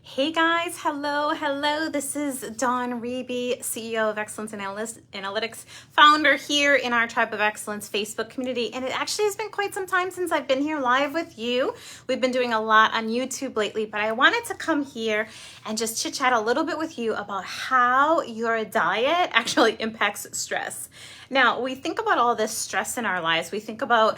Hey guys, hello. This is Dawn Reby, CEO of Excellence Analytics, founder here in our Tribe of Excellence Facebook community. And it actually has been quite some time since I've been here live with you. We've been doing a lot on YouTube lately, but I wanted to come here and just chit chat a little bit with you about how your diet actually impacts stress. Now, we think about all this stress in our lives. We think about,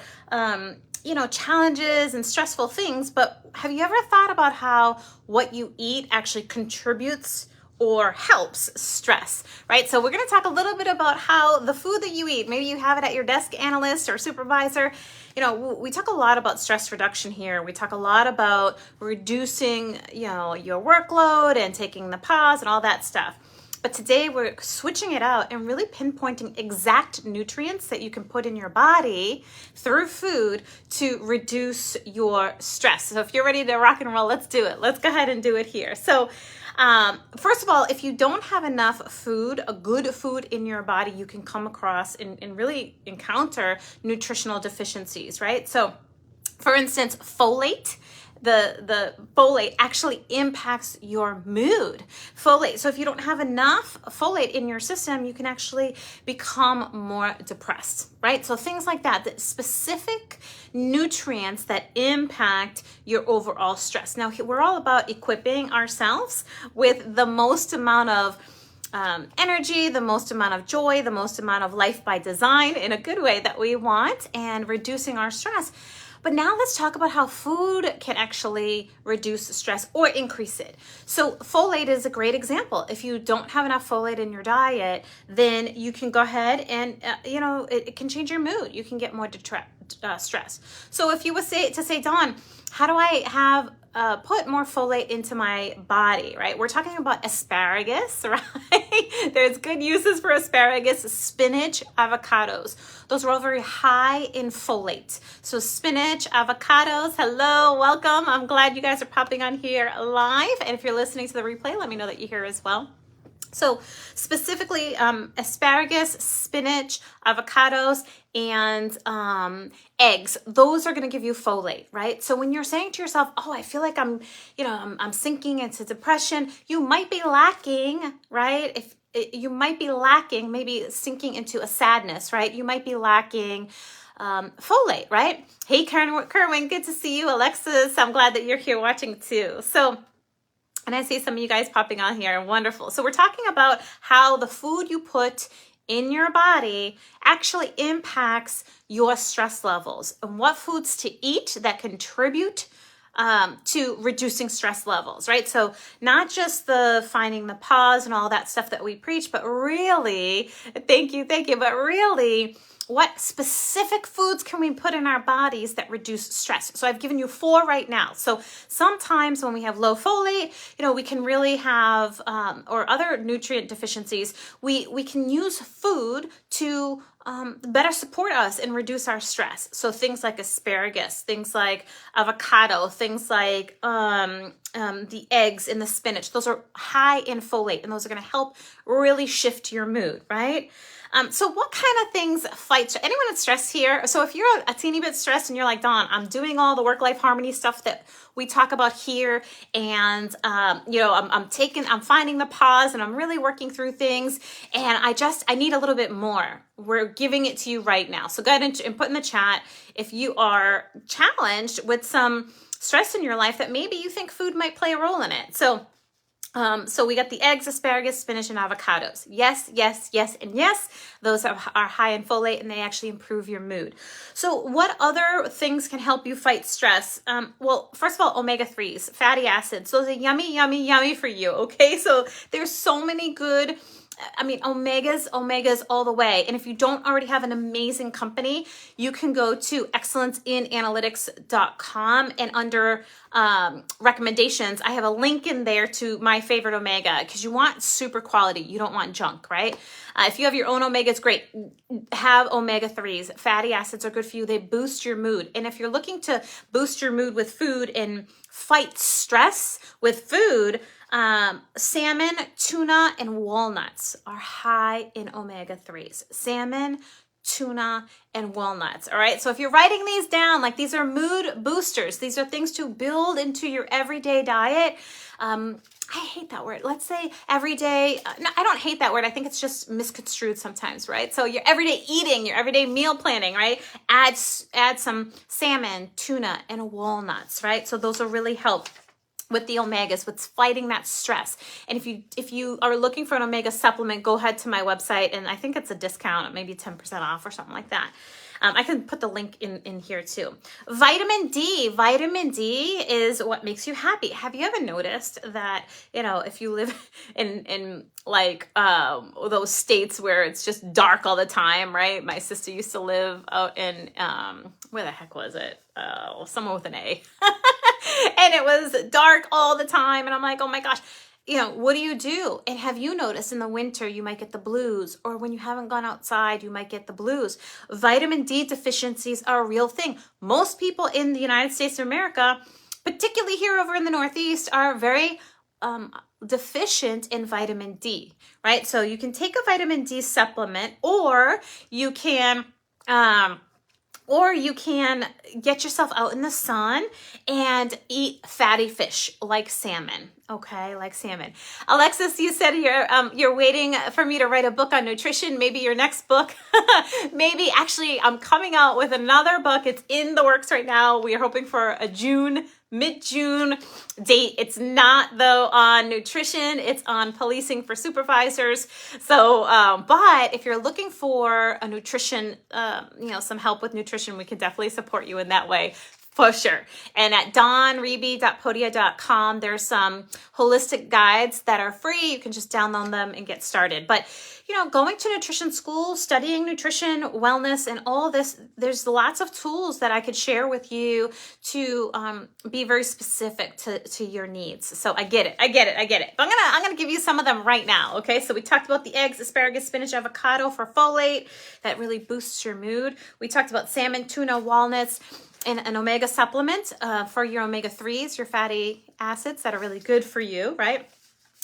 challenges and stressful things, but have you ever thought about how what you eat actually contributes or helps stress, right? So we're going to talk a little bit about how the food that you eat, maybe you have it at your desk analyst or supervisor. We talk a lot about stress reduction here. We talk a lot about reducing, your workload and taking the pause and all that stuff. But today we're switching it out and really pinpointing exact nutrients that you can put in your body through food to reduce your stress. So if you're ready to rock and roll, let's do it. Let's go ahead and do it here. So first of all, if you don't have enough food, a good food in your body, you can come across and really encounter nutritional deficiencies, right? So for instance, folate. The folate actually impacts your mood. Folate. So if you don't have enough folate in your system, you can actually become more depressed, right? So things like that, the specific nutrients that impact your overall stress. Now, we're all about equipping ourselves with the most amount of energy, the most amount of joy, the most amount of life by design in a good way that we want, and reducing our stress. But now let's talk about how food can actually reduce stress or increase it. So folate is a great example. If you don't have enough folate in your diet, then you can go ahead and, it can change your mood. You can get more stress. So if you would say, Dawn, how do I have put more folate into my body, right? We're talking about asparagus, right? There's good uses for asparagus, spinach, avocados. Those are all very high in folate. So spinach, avocados, hello, welcome. I'm glad you guys are popping on here live. And if you're listening to the replay, let me know that you're here as well. So specifically, asparagus, spinach, avocados, and eggs, those are going to give you folate, right? So when you're saying to yourself, oh, I feel like I'm sinking into depression, you might be lacking, right? You might be lacking, maybe sinking into a sadness, right? You might be lacking folate, right? Hey, Kerwin, good to see you. Alexis, I'm glad that you're here watching too. And I see some of you guys popping on here. Wonderful. So we're talking about how the food you put in your body actually impacts your stress levels and what foods to eat that contribute to reducing stress levels, right? So not just the finding the pause and all that stuff that we preach, but really, thank you, but really, what specific foods can we put in our bodies that reduce stress? So I've given you 4 right now. So sometimes when we have low folate, we can really have, or other nutrient deficiencies, we can use food to better support us and reduce our stress. So things like asparagus, things like avocado, things like the eggs and the spinach, those are high in folate, and those are going to help really shift your mood, right? So what kind of things fight stress? Anyone with stress here? So if you're a teeny bit stressed and you're like, Dawn, I'm doing all the work-life harmony stuff that we talk about here, and I'm finding the pause and I'm really working through things, and I need a little bit more. We're giving it to you right now. So go ahead and put in the chat if you are challenged with some stress in your life that maybe you think food might play a role in it. So we got the eggs, asparagus, spinach, and avocados. Yes, and yes. Those are high in folate, and they actually improve your mood. So what other things can help you fight stress? Well, first of all, omega-3s, fatty acids. Those are yummy for you, okay? So there's so many good omegas all the way. And if you don't already have an amazing company, you can go to excellenceinalytics.com, and under recommendations, I have a link in there to my favorite omega, because you want super quality. You don't want junk, right? If you have your own omegas, great. Have omega-3s. Fatty acids are good for you. They boost your mood. And if you're looking to boost your mood with food and fight stress with food, salmon, tuna, and walnuts are high in omega-3s. Salmon, tuna, and walnuts. All right. So if you're writing these down, like these are mood boosters, these are things to build into your everyday diet. I hate that word. Let's say everyday. No, I don't hate that word. I think it's just misconstrued sometimes, right? So your everyday eating, your everyday meal planning, right? Add some salmon, tuna, and walnuts, right? So those will really help with the omegas, with fighting that stress. And if you are looking for an omega supplement, go ahead to my website, and I think it's a discount, maybe 10% off or something like that. I can put the link in here too. Vitamin D. Vitamin D is what makes you happy. Have you ever noticed that, if you live in like those states where it's just dark all the time, right? My sister used to live out in, where the heck was it? Somewhere with an A. And it was dark all the time. And I'm like, oh my gosh. What do? And have you noticed in the winter, you might get the blues, or when you haven't gone outside, you might get the blues. Vitamin D deficiencies are a real thing. Most people in the United States of America, particularly here over in the Northeast, are very deficient in vitamin D, right? So you can take a vitamin D supplement, or you can get yourself out in the sun and eat fatty fish like salmon. Okay, like salmon. Alexis, you said you're waiting for me to write a book on nutrition. Maybe your next book. Maybe actually I'm coming out with another book. It's in the works right now. We are hoping for a mid-June date. It's not though on nutrition. It's on policing for supervisors. So, but if you're looking for a nutrition, some help with nutrition, we can definitely support you in that way. For sure. And at dawnreby.podia.com, there's some holistic guides that are free. You can just download them and get started. But, going to nutrition school, studying nutrition, wellness, and all this, there's lots of tools that I could share with you to be very specific to your needs. So I get it. But I'm gonna give you some of them right now. Okay. So we talked about the eggs, asparagus, spinach, avocado for folate. That really boosts your mood. We talked about salmon, tuna, walnuts, and an omega supplement for your omega-3s, your fatty acids that are really good for you, right?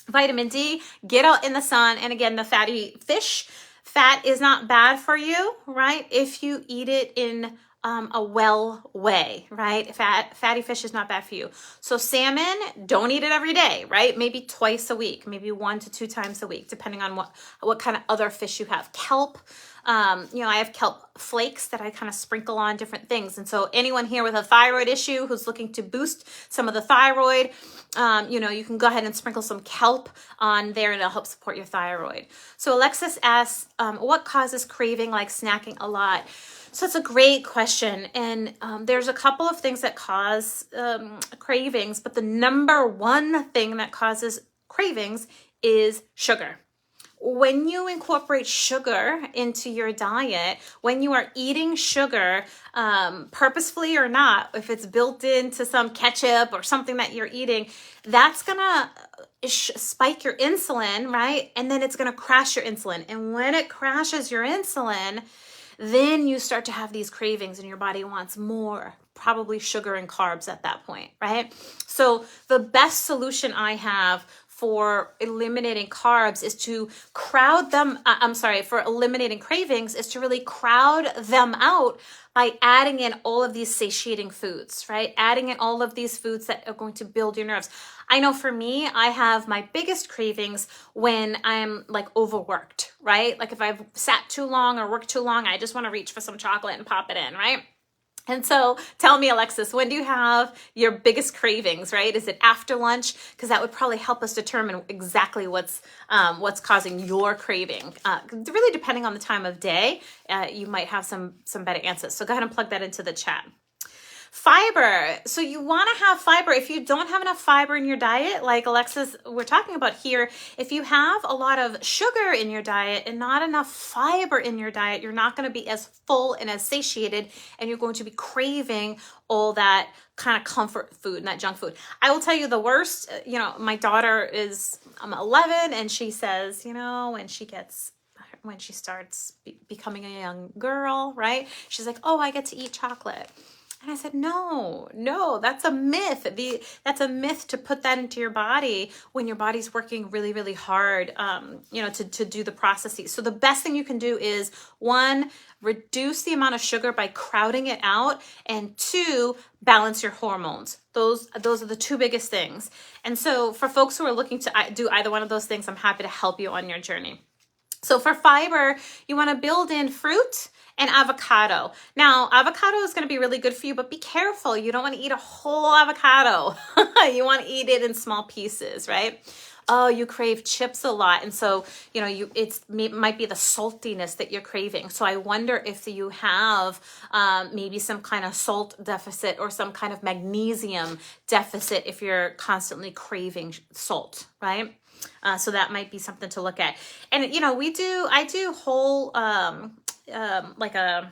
Vitamin D, get out in the sun. And again, the fatty fish, fat is not bad for you, right? If you eat it in a well way, right? Fatty fish is not bad for you. So salmon, don't eat it every day, right? Maybe twice a week, maybe 1 to 2 times a week, depending on what kind of other fish you have. Kelp, I have kelp flakes that I kind of sprinkle on different things. And so anyone here with a thyroid issue who's looking to boost some of the thyroid, you can go ahead and sprinkle some kelp on there and it'll help support your thyroid. So Alexis asks, what causes craving, like snacking a lot? So it's a great question. And there's a couple of things that cause cravings, but the number one thing that causes cravings is sugar. When you incorporate sugar into your diet, when you are eating sugar, purposefully or not, if it's built into some ketchup or something that you're eating, that's gonna spike your insulin, right? And then it's gonna crash your insulin. And when it crashes your insulin, then you start to have these cravings and your body wants more, probably sugar and carbs at that point, right? So the best solution I have for eliminating carbs is to for eliminating cravings is to really crowd them out by adding in all of these satiating foods, right? Adding in all of these foods that are going to build your nerves. I know for me, I have my biggest cravings when I'm like overworked, right? Like if I've sat too long or worked too long, I just want to reach for some chocolate and pop it in, right? And so tell me, Alexis, when do you have your biggest cravings, right? Is it after lunch? Because that would probably help us determine exactly what's causing your craving. Really depending on the time of day, you might have some better answers. So go ahead and plug that into the chat. Fiber. So you want to have fiber. If you don't have enough fiber in your diet, like Alexis, we're talking about here, if you have a lot of sugar in your diet and not enough fiber in your diet, you're not going to be as full and as satiated, and you're going to be craving all that kind of comfort food and that junk food. I will tell you the worst, my daughter is 11 and she says, when she starts becoming a young girl, right? She's like, oh, I get to eat chocolate. And I said, no, that's a myth. That's a myth to put that into your body when your body's working really, really hard, to do the processes. So the best thing you can do is, one, reduce the amount of sugar by crowding it out, and two, balance your hormones. Those are the two biggest things. And so for folks who are looking to do either one of those things, I'm happy to help you on your journey. So for fiber, you want to build in fruit and avocado. Now, avocado is going to be really good for you, but be careful. You don't want to eat a whole avocado. You want to eat it in small pieces, right? Oh, you crave chips a lot. And so, it might be the saltiness that you're craving. So I wonder if you have maybe some kind of salt deficit or some kind of magnesium deficit if you're constantly craving salt, right? So that might be something to look at. And, I do whole, like a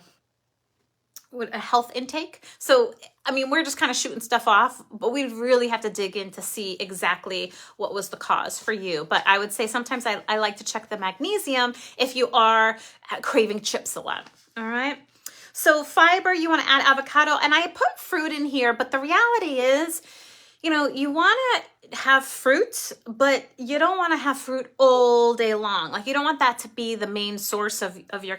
health intake. So, we're just kind of shooting stuff off, but we really have to dig in to see exactly what was the cause for you. But I would say sometimes I like to check the magnesium if you are craving chips a lot. All right. So fiber, you want to add avocado, and I put fruit in here, but the reality is, you want to have fruit, but you don't want to have fruit all day long. Like, you don't want that to be the main source of your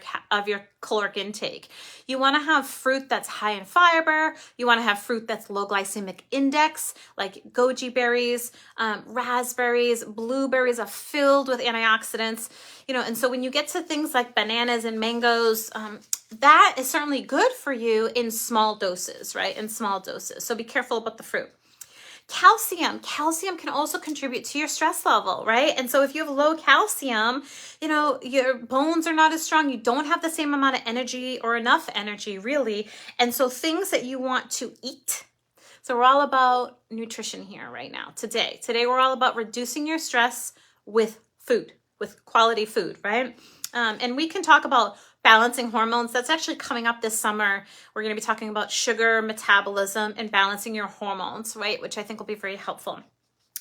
caloric intake. You want to have fruit that's high in fiber. You want to have fruit that's low glycemic index, like goji berries, raspberries, blueberries are filled with antioxidants, and so when you get to things like bananas and mangoes, that is certainly good for you in small doses, right? In small doses. So be careful about the fruit. Calcium can also contribute to your stress level, right? And so if you have low calcium, your bones are not as strong. You don't have the same amount of energy or enough energy, really. And so things that you want to eat. So we're all about nutrition here right now. Today we're all about reducing your stress with food, with quality food, right? And we can talk about balancing hormones. That's actually coming up this summer. We're going to be talking about sugar metabolism and balancing your hormones, right? Which I think will be very helpful.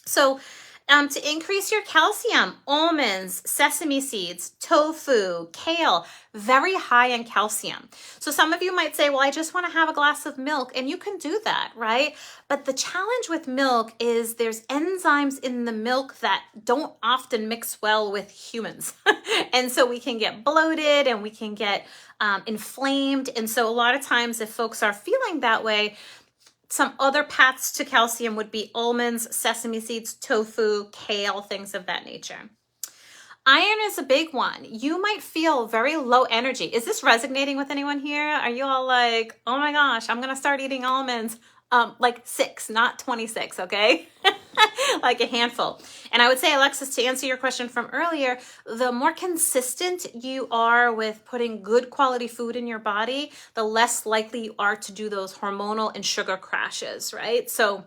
So to increase your calcium, almonds, sesame seeds, tofu, kale, very high in calcium. So some of you might say, well, I just want to have a glass of milk, and you can do that, right? But the challenge with milk is there's enzymes in the milk that don't often mix well with humans. And so we can get bloated and we can get inflamed. And so a lot of times if folks are feeling that way, some other paths to calcium would be almonds, sesame seeds, tofu, kale, things of that nature. Iron is a big one. You might feel very low energy. Is this resonating with anyone here? Are you all like, oh my gosh, I'm going to start eating almonds? Like 6, not 26, okay? Like a handful. And I would say, Alexis, to answer your question from earlier, the more consistent you are with putting good quality food in your body, the less likely you are to do those hormonal and sugar crashes, right? So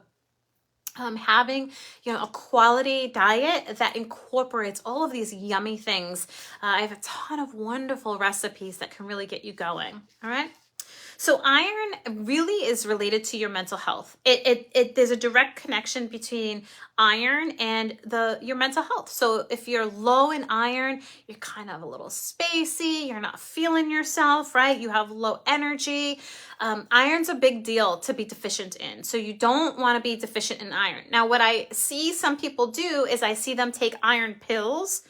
having, a quality diet that incorporates all of these yummy things. I have a ton of wonderful recipes that can really get you going, all right? So iron really is related to your mental health. There's a direct connection between iron and your mental health. So if you're low in iron, you're kind of a little spacey, you're not feeling yourself, right? You have low energy. Iron's a big deal to be deficient in. So you don't want to be deficient in iron. Now, what I see some people do is I see them take iron pills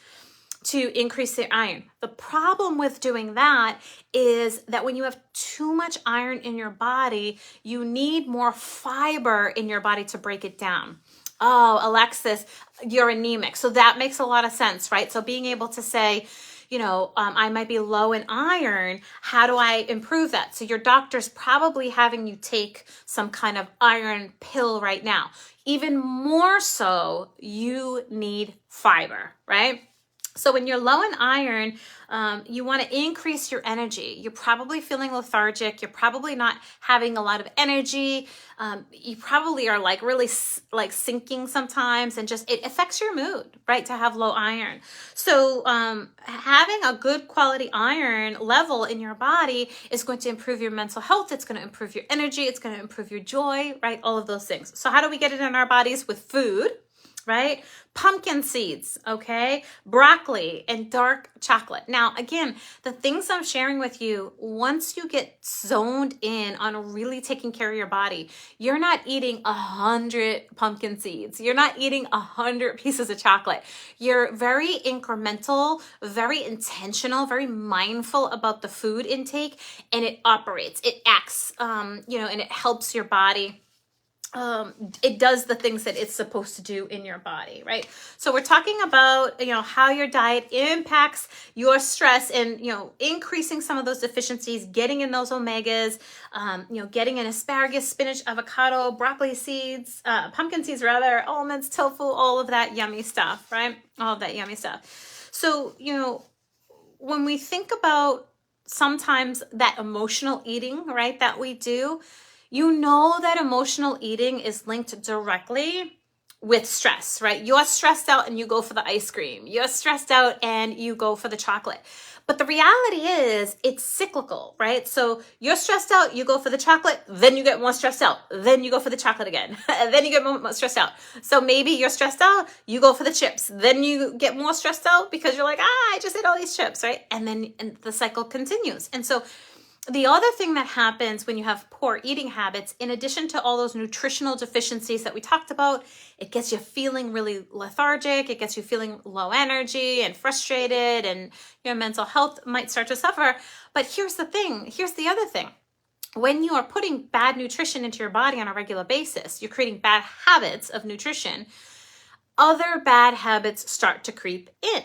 to increase their iron. The problem with doing that is that when you have too much iron in your body, you need more fiber in your body to break it down. Oh, Alexis, you're anemic. So that makes a lot of sense, right? So being able to say, I might be low in iron. How do I improve that? So your doctor's probably having you take some kind of iron pill right now. Even more so, you need fiber, right? So when you're low in iron, you want to increase your energy. You're probably feeling lethargic. You're probably not having a lot of energy. You probably are really sinking sometimes, and just it affects your mood, right? To have low iron. So having a good quality iron level in your body is going to improve your mental health. It's going to improve your energy. It's going to improve your joy, right? All of those things. So how do we get it in our bodies? With food. right? Pumpkin seeds, okay? Broccoli and dark chocolate. Now, again, the things I'm sharing with you, once you get zoned in on really taking care of your body, you're not eating 100 pumpkin seeds. You're not eating 100 pieces of chocolate. You're very incremental, very intentional, very mindful about the food intake, and it operates, it acts, and it helps your body. It does the things that it's supposed to do in your body, right? So we're talking about, how your diet impacts your stress and, increasing some of those deficiencies, getting in those omegas, getting in asparagus, spinach, avocado, broccoli seeds, pumpkin seeds rather, almonds, tofu, all of that yummy stuff, right? All of that yummy stuff. So, when we think about sometimes that emotional eating, right, that we do, that emotional eating is linked directly with stress, right? You're stressed out and you go for the ice cream. You're stressed out and you go for the chocolate. But the reality is it's cyclical, right? So you're stressed out, you go for the chocolate, then you get more stressed out. Then you go for the chocolate again. Then you get more stressed out. So maybe you're stressed out, you go for the chips. Then you get more stressed out because you're like, I just ate all these chips, right? And the cycle continues. And so the other thing that happens when you have poor eating habits, in addition to all those nutritional deficiencies that we talked about, it gets you feeling really lethargic, it gets you feeling low energy and frustrated, and your mental health might start to suffer. But here's the other thing. When you are putting bad nutrition into your body on a regular basis, you're creating bad habits of nutrition, other bad habits start to creep in.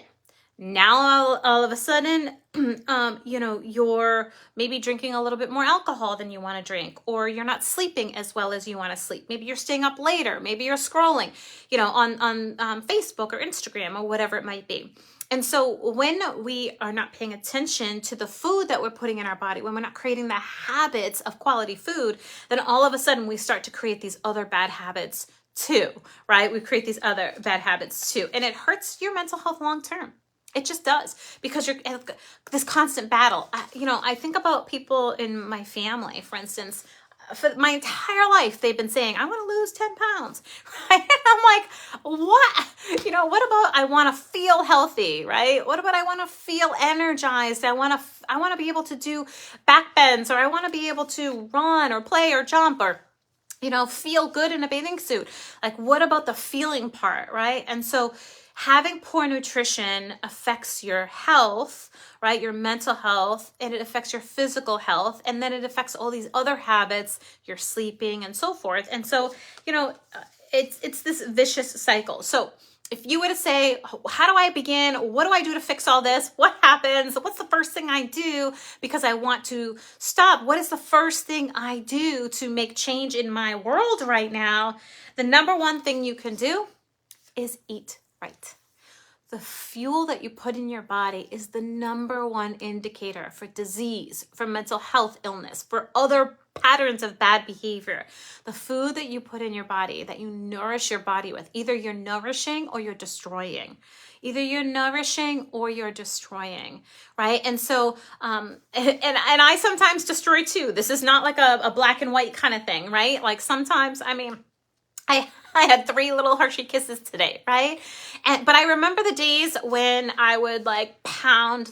Now, all of a sudden, you're maybe drinking a little bit more alcohol than you want to drink, or you're not sleeping as well as you want to sleep. Maybe you're staying up later. Maybe you're scrolling, on Facebook or Instagram or whatever it might be. And so when we are not paying attention to the food that we're putting in our body, when we're not creating the habits of quality food, then all of a sudden we start to create these other bad habits too, right? We create these other bad habits too, and it hurts your mental health long term. It just does, because you're this constant battle. I think about people in my family, for instance. For my entire life, they've been saying, I want to lose 10 pounds, right? And I'm like, what? What about I want to feel healthy, right? What about I want to feel energized? I want to be able to do back bends, or I want to be able to run or play or jump, or feel good in a bathing suit. Like, what about the feeling part, right? And so having poor nutrition affects your health, right? Your mental health, and it affects your physical health, and then it affects all these other habits, your sleeping and so forth. And so, it's this vicious cycle. So if you were to say, how do I begin? What do I do to fix all this? What happens? What's the first thing I do because I want to stop? What is the first thing I do to make change in my world right now? The number one thing you can do is eat right. The fuel that you put in your body is the number one indicator for disease, for mental health illness, for other patterns of bad behavior. The food that you put in your body, that you nourish your body with, either you're nourishing or you're destroying. Either you're nourishing or you're destroying, right? And so, and I sometimes destroy too. This is not like a black and white kind of thing, right? Like sometimes, I had 3 little Hershey Kisses today, right? But I remember the days when I would pound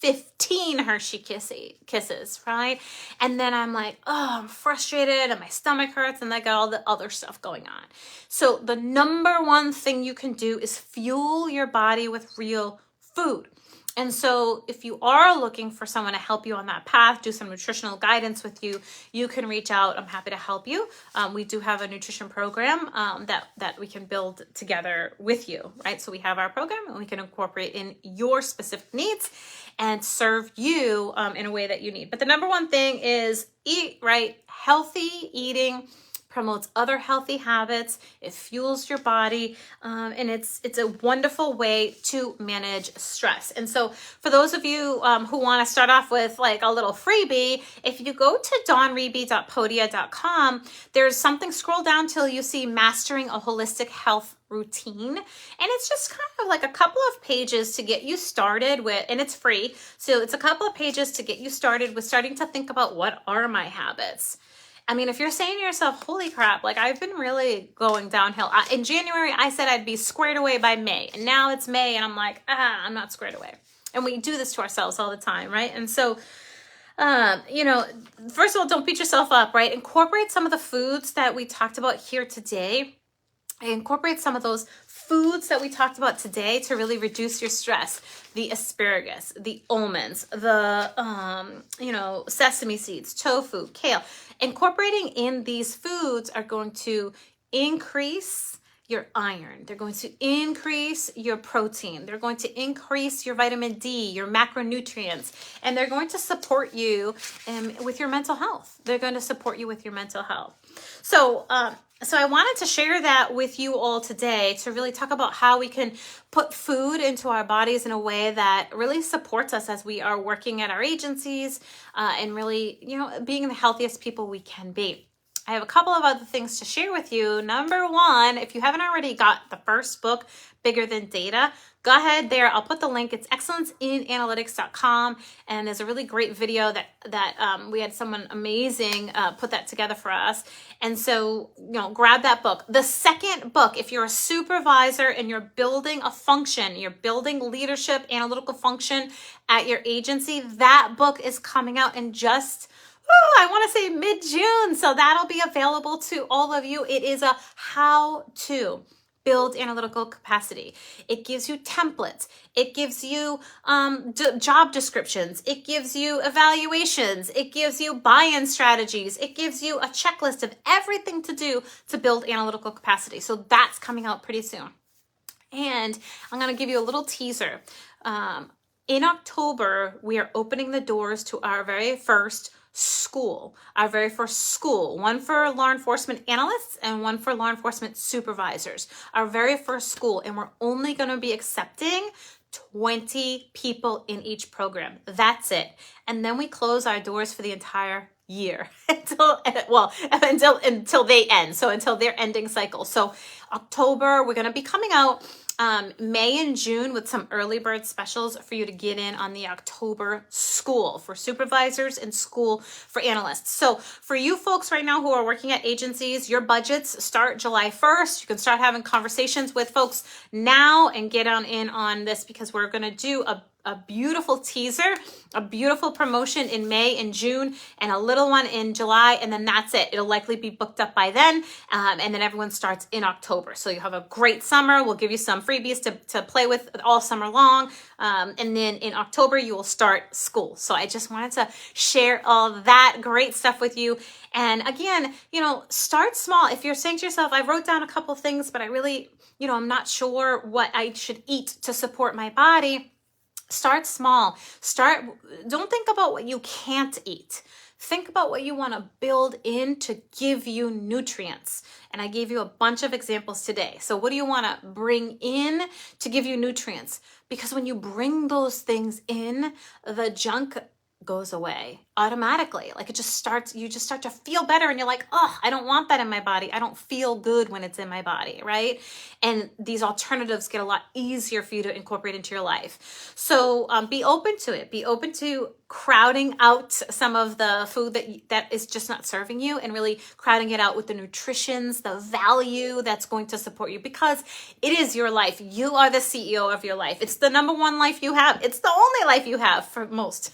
15 Hershey Kisses, right? And then I'm like, I'm frustrated and my stomach hurts, and I got all the other stuff going on. So the number one thing you can do is fuel your body with real food. And so if you are looking for someone to help you on that path, do some nutritional guidance with you, you can reach out. I'm happy to help you. We do have a nutrition program that we can build together with you, right? So we have our program, and we can incorporate in your specific needs and serve you in a way that you need. But the number one thing is eat right. Healthy eating promotes other healthy habits. It fuels your body, and it's a wonderful way to manage stress. And so for those of you who want to start off with a little freebie, if you go to dawnreby.podia.com, there's something, scroll down till you see Mastering a Holistic Health Routine, and it's just kind of like a couple of pages to get you started with, and it's free. So it's a couple of pages to get you started with starting to think about, what are my habits? I mean, if you're saying to yourself, holy crap, like I've been really going downhill. In January, I said I'd be squared away by May. And now it's May and I'm like, I'm not squared away. And we do this to ourselves all the time, right? And so, you know, first of all, don't beat yourself up, right? Incorporate some of the foods that we talked about here today. Incorporate some of those foods that we talked about today to really reduce your stress. The asparagus, the almonds, the, you know, sesame seeds, tofu, kale. Incorporating in these foods are going to increase your iron. They're going to increase your protein. They're going to increase your vitamin D, your macronutrients, and they're going to support you with your mental health. They're going to support you with your mental health. So I wanted to share that with you all today to really talk about how we can put food into our bodies in a way that really supports us as we are working at our agencies and really, you know, being the healthiest people we can be. I have a couple of other things to share with you. Number one, if you haven't already got the first book, Bigger Than Data, go ahead there. I'll put the link. It's excellenceinanalytics.com. And there's a really great video that we had someone amazing put that together for us. And so, you know, grab that book. The second book, if you're a supervisor and you're building a function, you're building leadership, analytical function at your agency, that book is coming out in just I want to say mid-June. So that'll be available to all of you. It is a how to build analytical capacity. It gives you templates. It gives you job descriptions. It gives you evaluations. It gives you buy-in strategies. It gives you a checklist of everything to do to build analytical capacity. So that's coming out pretty soon. And I'm going to give you a little teaser. In October, we are opening the doors to our very first school, one for law enforcement analysts and one for law enforcement supervisors, our very first school. And we're only going to be accepting 20 people in each program. That's it. And then we close our doors for the entire year until they end. So until their ending cycle. So October, we're going to be coming out May and June with some early bird specials for you to get in on the October school for supervisors and school for analysts. So for you folks right now who are working at agencies, your budgets start July 1st. You can start having conversations with folks now and get in on this because we're going to do a beautiful teaser, a beautiful promotion in May and June, and a little one in July, and then that's it. It'll likely be booked up by then, and then everyone starts in October. So you have a great summer. We'll give you some freebies to play with all summer long, and then in October, you will start school. So I just wanted to share all that great stuff with you. And again, you know, start small. If you're saying to yourself, I wrote down a couple things, but I really, you know, I'm not sure what I should eat to support my body. Start small. Don't think about what you can't eat. Think about what you want to build in to give you nutrients. And I gave you a bunch of examples today. So what do you want to bring in to give you nutrients? Because when you bring those things in, the junk goes away automatically. Like you just start to feel better and you're like, oh, I don't want that in my body. I don't feel good when it's in my body, right? And these alternatives get a lot easier for you to incorporate into your life. So be open to it. Be open to crowding out some of the food that is just not serving you and really crowding it out with the nutritions, the value that's going to support you because it is your life. You are the CEO of your life. It's the number one life you have. It's the only life you have for most.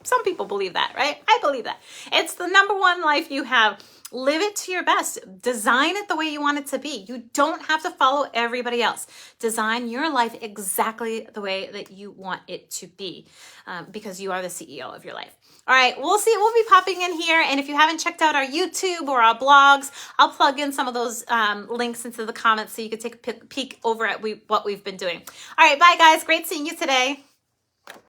Some people believe that, right? I believe that. It's the number one life you have. Live it to your best. Design it the way you want it to be. You don't have to follow everybody else. Design your life exactly the way that you want it to be because you are the CEO of your life. All right, we'll see. We'll be popping in here. And if you haven't checked out our YouTube or our blogs, I'll plug in some of those links into the comments so you can take a peek over at what we've been doing. All right, bye guys. Great seeing you today.